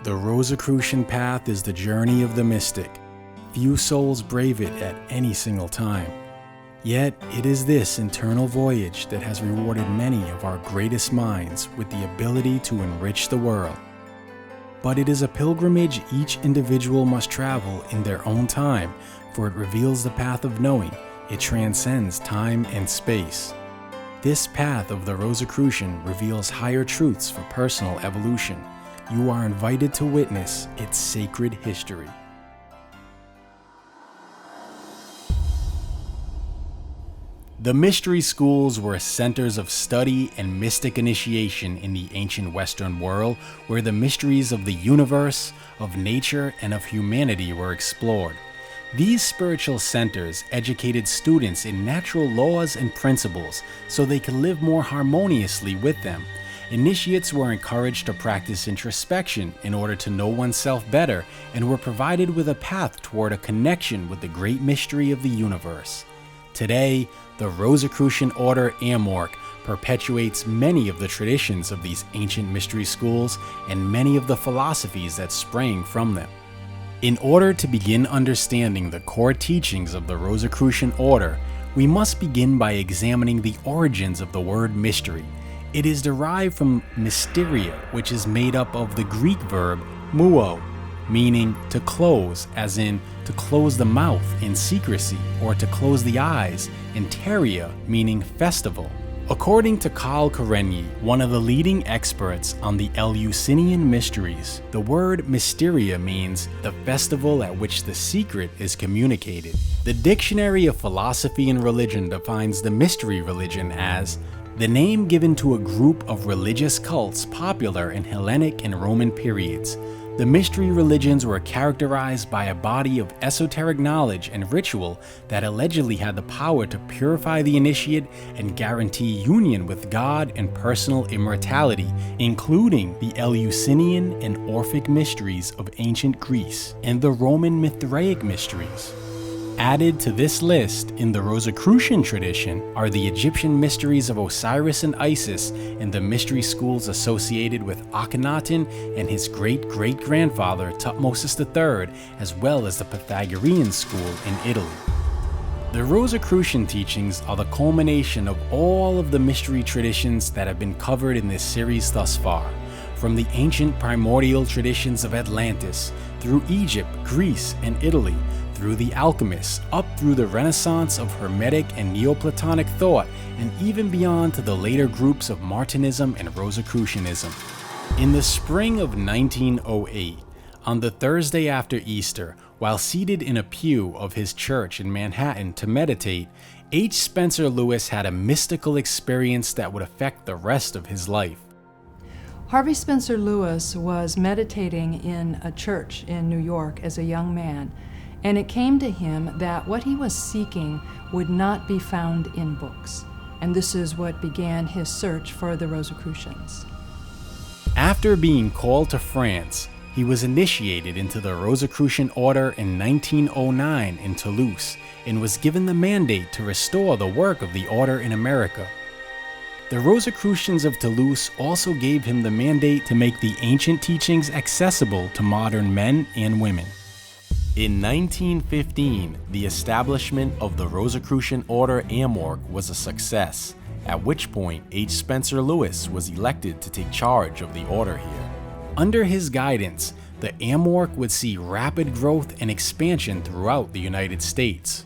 The Rosicrucian path is the journey of the mystic. Few souls brave it at any single time. Yet it is this internal voyage that has rewarded many of our greatest minds with the ability to enrich the world. But it is a pilgrimage each individual must travel in their own time, for it reveals the path of knowing. It transcends time and space. This path of the Rosicrucian reveals higher truths for personal evolution. You are invited to witness its sacred history. The mystery schools were centers of study and mystic initiation in the ancient Western world, where the mysteries of the universe, of nature, and of humanity were explored. These spiritual centers educated students in natural laws and principles so they could live more harmoniously with them. Initiates were encouraged to practice introspection in order to know oneself better, and were provided with a path toward a connection with the great mystery of the universe. Today, the Rosicrucian Order AMORC perpetuates many of the traditions of these ancient mystery schools and many of the philosophies that sprang from them. In order to begin understanding the core teachings of the Rosicrucian Order, we must begin by examining the origins of the word mystery. It is derived from mysteria, which is made up of the Greek verb muo, meaning to close, as in to close the mouth in secrecy, or to close the eyes, and teria, meaning festival. According to Carl Karenyi, one of the leading experts on the Eleusinian mysteries, the word mysteria means the festival at which the secret is communicated. The Dictionary of Philosophy and Religion defines the mystery religion as the name given to a group of religious cults popular in Hellenic and Roman periods. The mystery religions were characterized by a body of esoteric knowledge and ritual that allegedly had the power to purify the initiate and guarantee union with God and personal immortality, including the Eleusinian and Orphic mysteries of ancient Greece and the Roman Mithraic mysteries. Added to this list in the Rosicrucian tradition are the Egyptian mysteries of Osiris and Isis and the mystery schools associated with Akhenaten and his great-great-grandfather Tutmosis III, as well as the Pythagorean school in Italy. The Rosicrucian teachings are the culmination of all of the mystery traditions that have been covered in this series thus far, from the ancient primordial traditions of Atlantis, through Egypt, Greece, and Italy, through the alchemists, up through the renaissance of Hermetic and Neoplatonic thought, and even beyond to the later groups of Martinism and Rosicrucianism. In the spring of 1908, on the Thursday after Easter, while seated in a pew of his church in Manhattan to meditate, H. Spencer Lewis had a mystical experience that would affect the rest of his life. Harvey Spencer Lewis was meditating in a church in New York as a young man, and it came to him that what he was seeking would not be found in books. And this is what began his search for the Rosicrucians. After being called to France, he was initiated into the Rosicrucian Order in 1909 in Toulouse, and was given the mandate to restore the work of the order in America. The Rosicrucians of Toulouse also gave him the mandate to make the ancient teachings accessible to modern men and women. In 1915, the establishment of the Rosicrucian Order AMORC was a success, at which point H. Spencer Lewis was elected to take charge of the order here. Under his guidance, the AMORC would see rapid growth and expansion throughout the United States.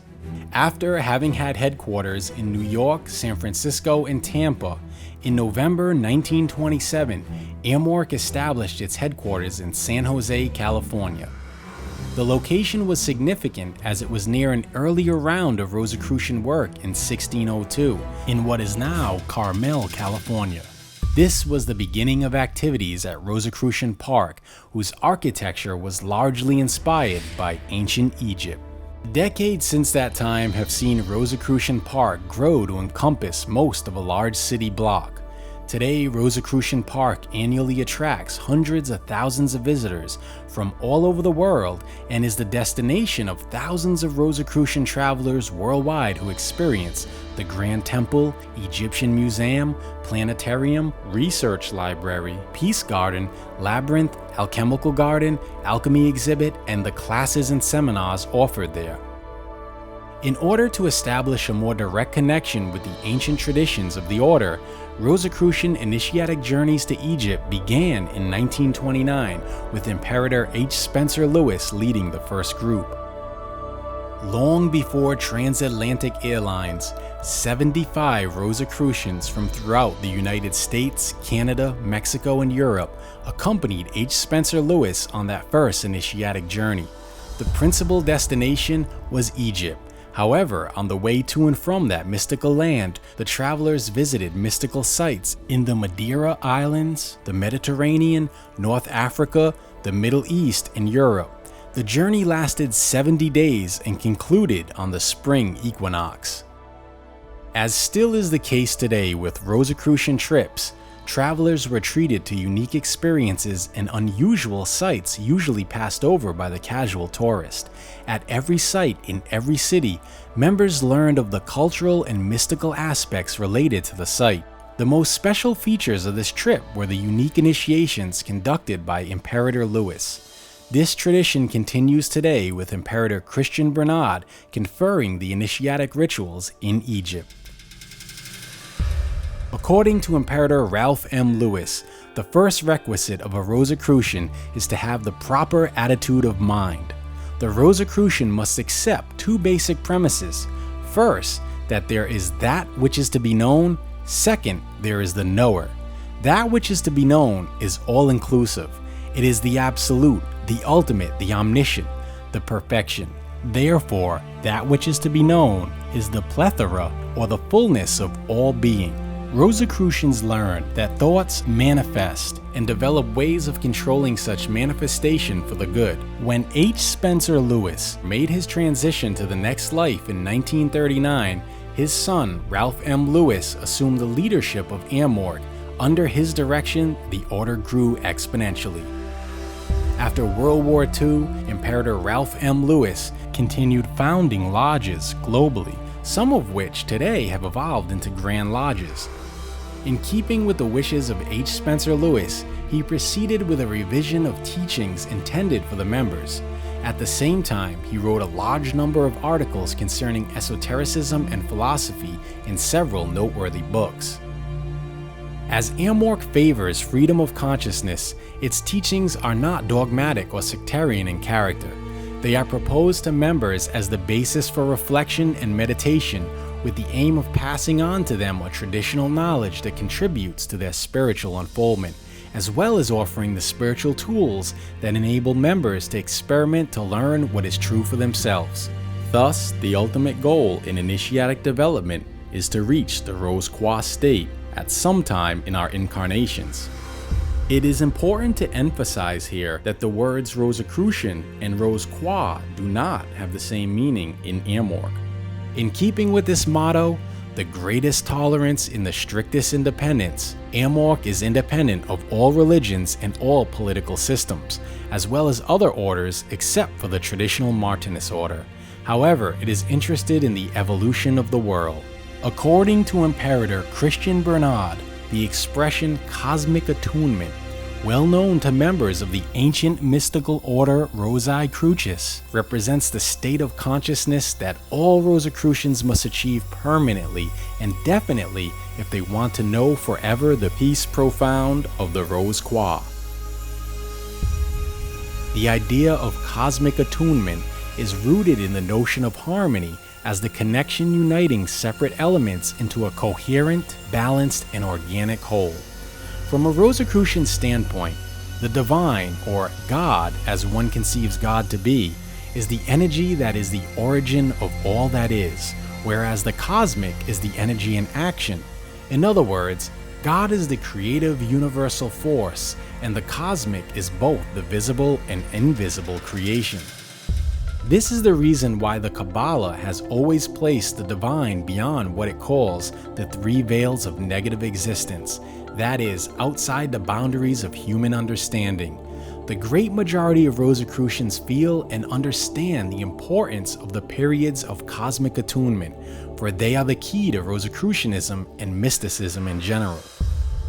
After having had headquarters in New York, San Francisco, and Tampa, in November 1927, AMORC established its headquarters in San Jose, California. The location was significant as it was near an earlier round of Rosicrucian work in 1602 in what is now Carmel, California. This was the beginning of activities at Rosicrucian Park, whose architecture was largely inspired by ancient Egypt. Decades since that time have seen Rosicrucian Park grow to encompass most of a large city block. Today, Rosicrucian Park annually attracts hundreds of thousands of visitors from all over the world and is the destination of thousands of Rosicrucian travelers worldwide who experience the Grand Temple, Egyptian Museum, Planetarium, Research Library, Peace Garden, Labyrinth, Alchemical Garden, Alchemy Exhibit, and the classes and seminars offered there. In order to establish a more direct connection with the ancient traditions of the order, Rosicrucian initiatic journeys to Egypt began in 1929 with Imperator H. Spencer Lewis leading the first group. Long before transatlantic airlines, 75 Rosicrucians from throughout the United States, Canada, Mexico, and Europe accompanied H. Spencer Lewis on that first initiatic journey. The principal destination was Egypt. However, on the way to and from that mystical land, the travelers visited mystical sites in the Madeira Islands, the Mediterranean, North Africa, the Middle East, and Europe. The journey lasted 70 days and concluded on the spring equinox. As still is the case today with Rosicrucian trips, travelers were treated to unique experiences and unusual sights usually passed over by the casual tourist. At every site in every city, members learned of the cultural and mystical aspects related to the site. The most special features of this trip were the unique initiations conducted by Imperator Lewis. This tradition continues today with Imperator Christian Bernard conferring the initiatic rituals in Egypt. According to Imperator Ralph M. Lewis, the first requisite of a Rosicrucian is to have the proper attitude of mind. The Rosicrucian must accept two basic premises. First, that there is that which is to be known. Second, there is the knower. That which is to be known is all-inclusive. It is the absolute, the ultimate, the omniscient, the perfection. Therefore, that which is to be known is the plethora or the fullness of all being. Rosicrucians learn that thoughts manifest and develop ways of controlling such manifestation for the good. When H. Spencer Lewis made his transition to the next life in 1939, his son, Ralph M. Lewis, assumed the leadership of AMORC. Under his direction, the order grew exponentially. After World War II, Imperator Ralph M. Lewis continued founding lodges globally, some of which today have evolved into Grand Lodges. In keeping with the wishes of H. Spencer Lewis, he proceeded with a revision of teachings intended for the members. At the same time, he wrote a large number of articles concerning esotericism and philosophy in several noteworthy books. As AMORC favors freedom of consciousness, its teachings are not dogmatic or sectarian in character. They are proposed to members as the basis for reflection and meditation, with the aim of passing on to them a traditional knowledge that contributes to their spiritual unfoldment, as well as offering the spiritual tools that enable members to experiment to learn what is true for themselves. Thus, the ultimate goal in initiatic development is to reach the Rose-Croix state at some time in our incarnations. It is important to emphasize here that the words Rosicrucian and Rose-Croix do not have the same meaning in AMORC. In keeping with this motto, the greatest tolerance in the strictest independence, AMORC is independent of all religions and all political systems, as well as other orders except for the traditional Martinist order. However, it is interested in the evolution of the world. According to Imperator Christian Bernard, the expression cosmic attunement, well known to members of the ancient mystical order Rosicrucians, represents the state of consciousness that all Rosicrucians must achieve permanently and definitely if they want to know forever the peace profound of the Rose-Croix. The idea of cosmic attunement is rooted in the notion of harmony as the connection uniting separate elements into a coherent, balanced, and organic whole. From a Rosicrucian standpoint, the divine, or God as one conceives God to be, is the energy that is the origin of all that is, whereas the cosmic is the energy in action. In other words, God is the creative universal force, and the cosmic is both the visible and invisible creation. This is the reason why the Kabbalah has always placed the divine beyond what it calls the three veils of negative existence. that is, outside the boundaries of human understanding. The great majority of Rosicrucians feel and understand the importance of the periods of cosmic attunement, for they are the key to Rosicrucianism and mysticism in general.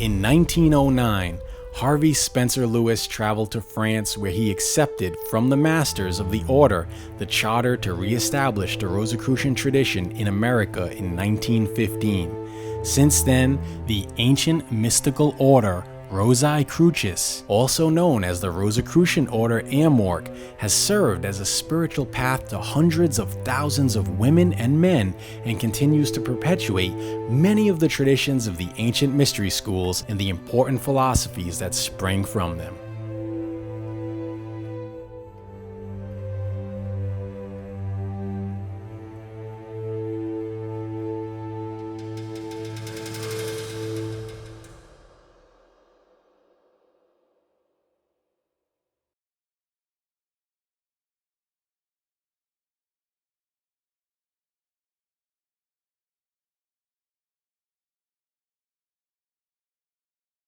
In 1909, Harvey Spencer Lewis traveled to France, where he accepted from the masters of the order the charter to re-establish the Rosicrucian tradition in America in 1915. Since then, the ancient mystical order Rosicrucians, also known as the Rosicrucian Order AMORC, has served as a spiritual path to hundreds of thousands of women and men and continues to perpetuate many of the traditions of the ancient mystery schools and the important philosophies that spring from them.